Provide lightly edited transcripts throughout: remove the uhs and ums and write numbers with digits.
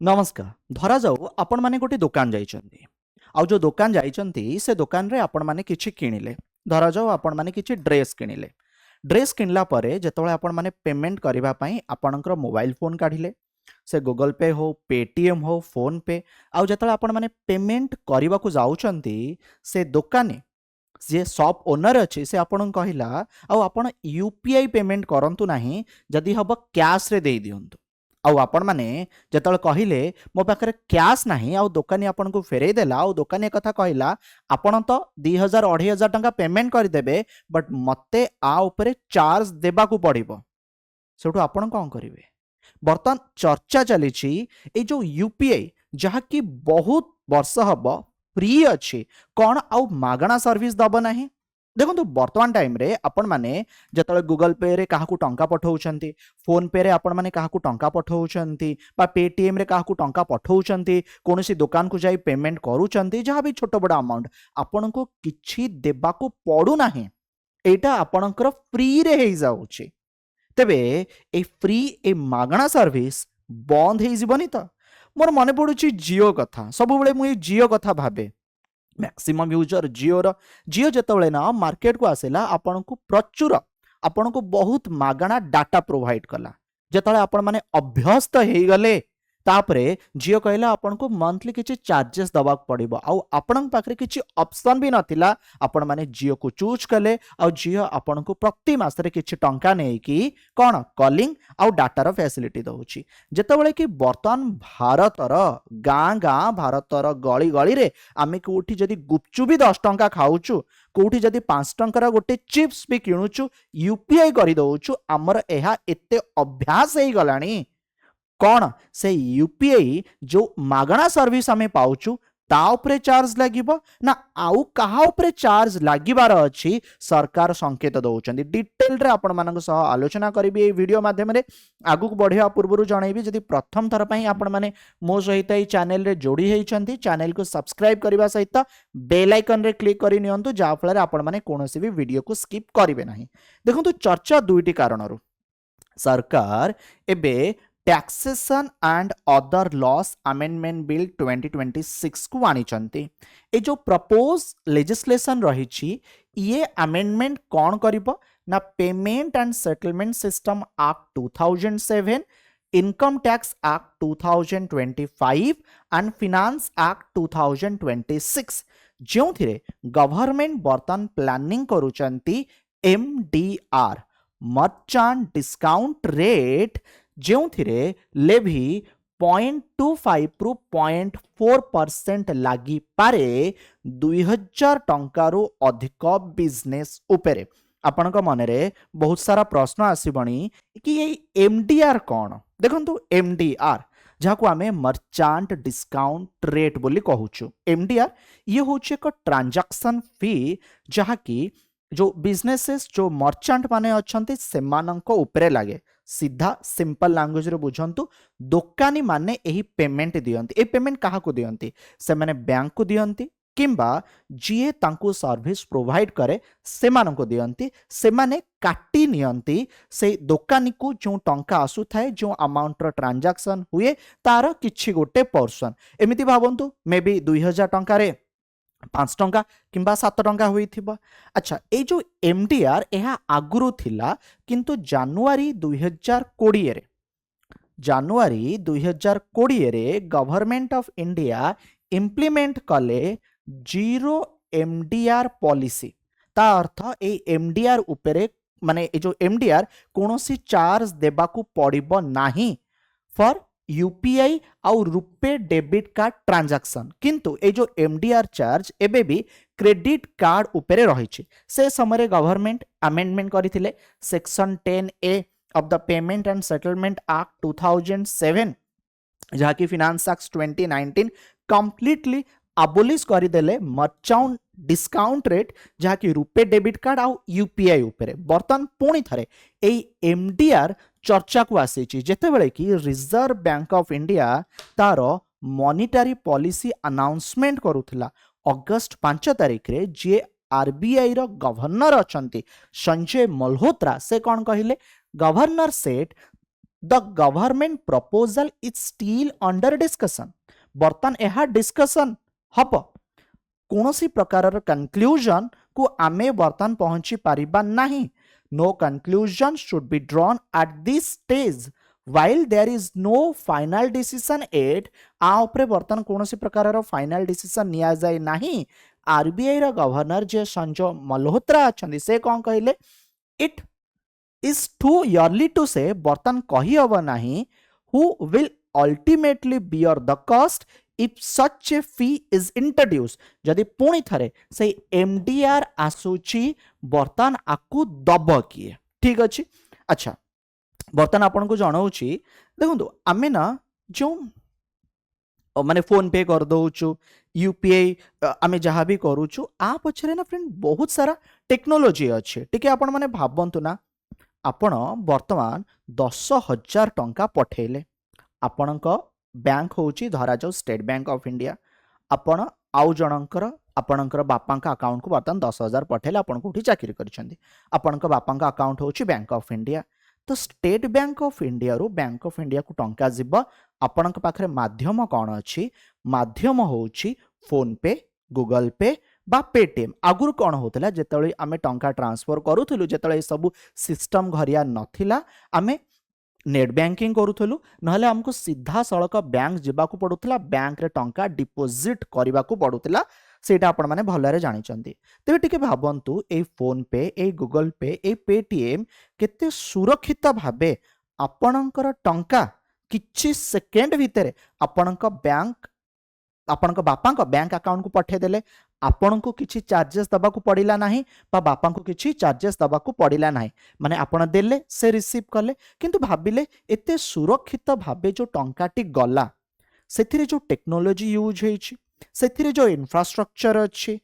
नमस्कार। धरा जाऊ आपण माने गोटे दुकान जाइछन्ती। आउ जो दुकान जाइछन्ती से दुकान रे आपण माने किछि किनिले। धरा जाऊ आपण माने किछि ड्रेस किनिले। ड्रेस किनला परे जेतोळे आपण माने पेमेंट करिबा पई आपणकर मोबाइल फोन काढिले। से गूगल पे हो, पेटीएम हो, फोन पे आउ जेतोळे आपण माने पेमेंट करिबाकू जाउछन्ती से दुकानी जे शॉप ओनर अछि से आपन कहिला आउ आपण यूपीआई पेमेंट करंतु नाही जदि हबो कैश रे देई दियंतु। आउ आपण माने जेतल कहिले मो पाखरे कैश नाही आउ दुकानी आपन को फेरई देला आउ दुकानी कथा कहिला आपण तो 2000 2500 टंका पेमेंट कर देबे बट मते आ ऊपर चार्ज देबा को पड़िबो। सेठु आपण कोन करिवे? बर्तन चर्चा चली ए जो यूपीआई जहा कि बहुत वर्ष हब फ्री अच्छी कौन आउ मागणा सर्विस दब नाही। देखो बर्तमान टाइम रे आपण माने जतले गूगल पे रे काहाकू टंका पठाउछंती, फोन पे रे आपण माने काहाकू टंका पठाउछंती बा पेटीएम रे काहाकू टंका पठाउछंती, कोनोसी दुकान को जाई पेमेंट करूछंती, जहा भी छोट बड़ अमाउंट आपण को किछि देबा को पड़ू नाही। एटा आपणकर फ्री रे हेई जाउछि। तेबे ए फ्री ए मागणा सर्विस बंद हेई जिवनी त? मोर मने पड़ुछि जियो कथा। सब बेले मु जियो कथा भाबे। मैक्सिमम यूजर जियो जेतबेले ना मार्केट को आसेला आपन को प्रचुर आपन को बहुत मागणा डाटा प्रोवाइड कला। जेतबेले आपण माने अभ्यस्त हेई गले तापरे जियो कहला आपन को मंथली किछि चार्जेस दबा पड़िबो आउ आपन पाखरे किछि ऑप्शन भी नथिला। आपण माने जियो को चूज कले आउ जियो आपन को प्रति मास रे किछि टंका नै कि कोन कॉलिंग आउ डाटा रो फैसिलिटी दउछि। जेतबेले कि वर्तमान भारतर गाँ गाँ भारतर गली गली रे आमे कोठी जदी गुपचुप भी 10 टंका खाउछु, कोठी जदी 5 टंकार गोटे चिप्स भी किणुछु यूपीआई करि दउछु। हमर एहा एते अभ्यास हेई गलानी कौन से यूपीआई जो मागणा सर्विस आमे पाउछु ता उपरे चार्ज लागिबो ना आउ कहा उपरे चार्ज लागिबार अछि सरकार संकेत दउचंदी। डिटेल रे आपण मानक सह आलोचना करिबी ए वीडियो माध्यम रे। आगु बढ़िया पूर्वरु जणैबी जदि प्रथम थर पई आपण माने मो सहित ए चैनल रे जोड़ी हेइचंती चैनल को सब्सक्राइब करबा सहित बेल आइकन रे क्लिक करि नियंतु जा फल रे आपण माने कोनोसी भी वीडियो को स्किप करिवे नाही। देखंतु चर्चा दुईटी कारणरु सरकार एबे taxation and other laws amendment bill 2026 को आनी चंती। ए जो प्रपोज लेजिस्लेशन रही ये अमेंडमेंट कौन करिबो ना payment and settlement system act 2007, income tax act 2025 and finance act 2026 जो थिरे गवर्नमेंट बर्तन प्लानिंग करूचंती एमडीआर मर्चेंट डिस्काउंट रेट जो थिरे लेभी 0.25 रु 0.4% लागी पारे 2000 टंकारु अधिक बिजनेस उपरे। आपनक मनरे बहुत सारा प्रश्न आसीबणी कि ये एमडीआर कौन? देखंतु एमडीआर जहाको आमे मर्चेंट डिस्काउंट रेट बोली कहूछु। एमडीआर ये होचे एक ट्रांजैक्शन फी जहा कि जो बिजनेसेस जो मर्चेंट माने अछंती सेमानंको उपरे लागे। सीधा सिंपल लैंग्वेज रे बुझंतु दुकानी माने एही पेमेंट दियंती। ए पेमेंट काहा को दियंती? से माने बैंक को दियंती किंबा जीए तांको सर्विस प्रोवाइड करे सेमान को दियंती। से माने काटी नियंती से दुकानी को जो टंका आसु थाए जो अमाउंट रो ट्रांजैक्शन हुए तार किछि गोटे पर्सन एमिति भाबंतु मे बी 2000 टंका रे 5 टंका किंबा 7 टंका हुई थिबा। अच्छा ए जो एमडीआर एहा आगुरु थिला किंतु जनवरी 2020 रे गवर्नमेंट ऑफ इंडिया इंप्लीमेंट कले जीरो एमडीआर पॉलिसी। ता अर्थ ए एमडीआर उपरे माने ए जो एमडीआर कोनोसी चार्ज देबा को पड़िबो नाही फॉर यूपीआई आउ रुपे डेबिट कार्ड ट्रांजैक्शन। किंतु ए जो एमडीआर चार्ज एबे भी क्रेडिट कार्ड उपरे रही। से समय गवर्नमेंट अमेंडमेंट करथिले section 10A of the payment and settlement act 2007 जहा कि फिनांस एक्ट 2019 कंप्लीटली अबोलिश करदेले मर्चेंट डिस्काउंट रेट जहा कि रुपे डेबिट कार्ड आउ यूपीआई उपरे। बर्तन पुणी थरे ए एमडीआर चर्चा को आसी जेतेबेले कि रिजर्व बैंक ऑफ इंडिया तार मॉनिटरी पॉलिसी अनाउंसमेंट करुथिला अगस्त 5 तारिख रे जे आरबीआई रो गवर्नर अछंती संजय मल्होत्रा से कौन कहिले governor set the government proposal is still under discussion बर्तन यह डिस्कशन हब कौन सी प्रकार कंक्लूजन को आमे बर्तन पहुंची पारिबा नहीं no conclusion should be drawn at this stage while there is no final decision yet आ उपरे बर्तन कौन सी प्रकार फाइनल डिसीजन निया जाए नहीं आरबीआई रा गवर्नर जे संजय मल्होत्रा अछंदी से कौन कहले it is too early to say बर्तन कही हब नहीं who will ultimately bear the cost if such a fee is introduce जदि पुणी थरे से एमडीआर आसुची बर्तन आकु दब किए ठीक अच्छी अच्छा बर्तन आपन को जनाऊँगी देखो आमे ना जो माने फोन पे कर दौचु यूपीआई आमे जहाँ भी करूचु आ पछरे ना फ्रेंड बहुत सारा टेक्नोलोजी अच्छे टिके आपण माने भाबंतु ना आपण वर्तमान 10,000 टंका पठेले आपणक बैंक होची धरा जाऊ स्टेट बैंक ऑफ इंडिया आपण आउ जनकर आपणकर बापांका अकाउंट को बर्तमान 10,000 पठेले आपण कोठी चाकरी करछंदी आपणक बापांका अकाउंट होची बैंक ऑफ इंडिया तो स्टेट बैंक ऑफ इंडिया रो बैंक ऑफ इंडिया को टंका जीव आपणक पाखरे माध्यम कौन अच्छी माध्यम होची फोन पे गूगल पे बा पेटीएम आगुर कौन होतला जेतळे आमे टंका ट्रांसफर करूथलु जेतळे सब सिस्टम घरिया नथिला आमे नेट बैंकिंग करूथलु नहले हमको सीधा सड़क बैंक जीवाकू पड़ुथला बैंक रे टंका डिपोजिट करिवाकू पड़ुथला सेटा आपण माने भलरे जानिचंती तेबे टिके भाबंतु ए फोन पे ए गूगल पे ए पेटीएम केते सुरक्षित भाबे आपणकर टंका किछि सेकेंड भितरे आपणक बैंक आपणक बापांक बैंक अकाउंट को पठे देले आपणको किछि चार्जेस दबाकू पड़िला नाही बा बापांको किछि चार्जेस दबाकू पड़िला नाही माने आपण देले से रिसीव कले किंतु भाबिले एते सुरक्षित भाबे जो टंकाटी गला सेथिरे जो टेक्नोलॉजी यूज होईछि सेथिरे जो इंफ्रास्ट्रक्चर अच्छी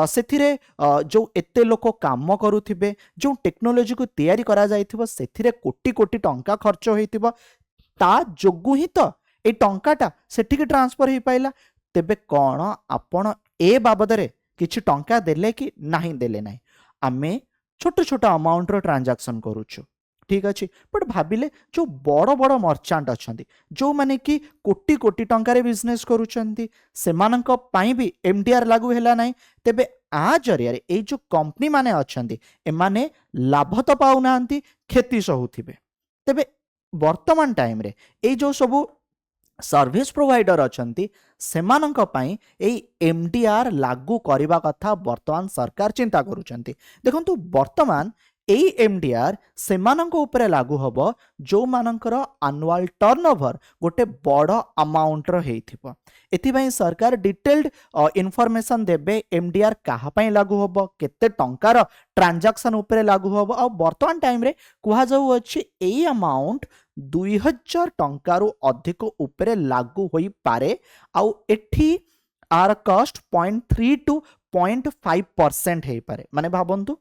सेथिरे जो एते लोक काम करुथिबे जो टेक्नोलॉजी को तैयारी करा जाइथिबो सेथिरे कोटी कोटी टंका खर्च होइथिबो ता जोगु ही तो ए टंकाटा सेठिके ट्रांसफर ही पाइला तेबे कौन आपण ए बाबदरे किछि टंका देले कि नहीं देले नहीं आमे छोट छोट अमाउंट रो ट्रांजैक्शन करूछु ठीक अच्छे बट भाविले जो बड़ बड़ मर्चांट अच्छा जो माने कि कोटी कोटी टंकार बिजनेस करुचंती सेमानंक पाई भी एमडीआर लागू हैला नहीं तेबे आ जरिया ए जो कंपनी माने अच्छंती एमाने लाभ तो पाउ नांती क्षति सहुथिबे तेबे वर्तमान टाइम रे ए जो सब सर्विस प्रोवाइडर अच्छंती सेमानंक पाई ए एमडीआर लागू करबा कथा वर्तमान सरकार चिंता करुचंती देखंतु वर्तमान एई एमडीआर सेमानंक उपरे लागू हबो जो मानकर एनुअल टर्नओवर गोटे बड़ अमाउंट रो हेइथिबो एथिबाई सरकार डिटेल्ड इन्फॉर्मेशन देबे एमडीआर कहा पई लागू हबो केते टंकार ट्रांजैक्शन उपरे लागू हबो आ वर्तमान टाइम रे कुहा जाउ अछि एई अमाउंट 2000 टंकारु अधिक उपरे लागू होई पारे आ एठी आर कॉस्ट 0.3 टू 0.5% हेइ पारे माने भाबंतु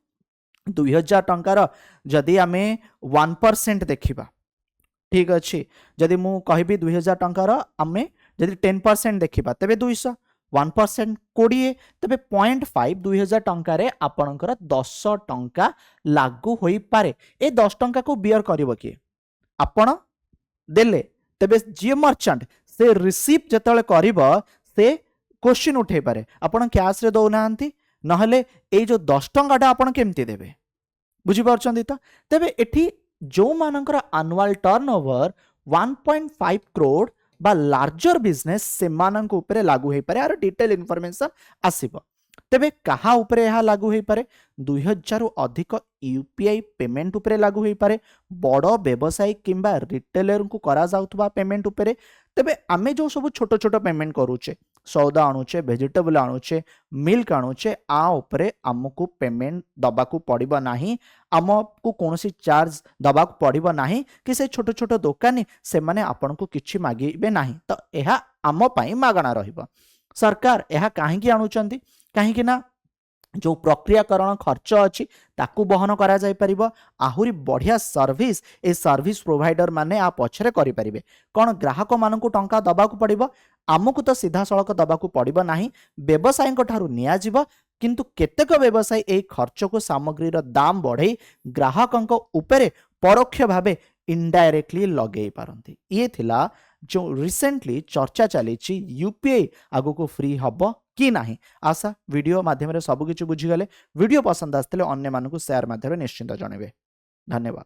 2000 टंकार जदि आमे 1% देखिबा ठीक अच्छे जदि मु कहबी 2000 टंकार आमे जदि 10% देखिबा तबे 200 1% 20 तबे 0.5 2000 टंकार आपणकर 10 टंका लागू होई पारे ए 10 टंका को बियर करिवो कि आपण देले तबे जे मर्चेंट से रिसीव जतले करिवो से क्वेश्चन उठे पारे आपण कैश रे दो नांती नहले ए जो 10 टंकाटा आपण केमती देबे बुझी पारछंती तो तबे एठी जो मानकर एनुअल टर्नओवर 1.5 करोड़ बा लार्जर बिजनेस से मानक उपरे लागू हे पारे आर डिटेल इन्फॉर्मेशन आसीबो तेबे कहा उपरे यह लागू हो पारे 2000 अधिक यूपीआई पेमेंट उपरे लागू हो पारे बड़ व्यवसायी किंबा रिटेलर को करा जाउथबा पेमेंट उपरे तेबे आमे जो सब छोट छोट पेमेंट करूचे सौदा आणुचे वेजिटेबल आणुचे मिल्क आणुचे आ उपरे आमको पेमेंट दबाकू पड़िबो नाही आमको कोनोसी चार्ज दबाकू पड़िबो नाही कि से छोट छोट दुकानी से माने आपन को किछि मागिबे नाही तो एहा आम पई मागणा रहिबो सरकार एहा काहेकि आणुचंती काहेकि ना जो प्रक्रियाकरण खर्च अच्छी ताकू बहन करा जाय परिबो आहुरी बढ़िया सर्विस ए सर्विस प्रोवाइडर माने आ पछरे करि परिबे कोन ग्राहक मानकू टंका दबाकू पड़िबो आमको तो सीधा सड़क दबाकू पड़िबो नाही व्यवसायी ठारू निया जिवो किंतु केतेक व्यवसायी ए खर्च को सामग्रीर दाम बढ़ई ग्राहकंक उपरे परोक्ष भावे इनडायरेक्टली लगे पारंती। ये थिला जो रिसेंटली चर्चा चली यूपीआई आगु को फ्री हब कि नाही। आशा वीडियो माध्यम सब किछि बुझी गले। वीडियो पसंद आसले अन्य मानकु शेयर माध्यम निश्चिंत जणेबे। धन्यवाद।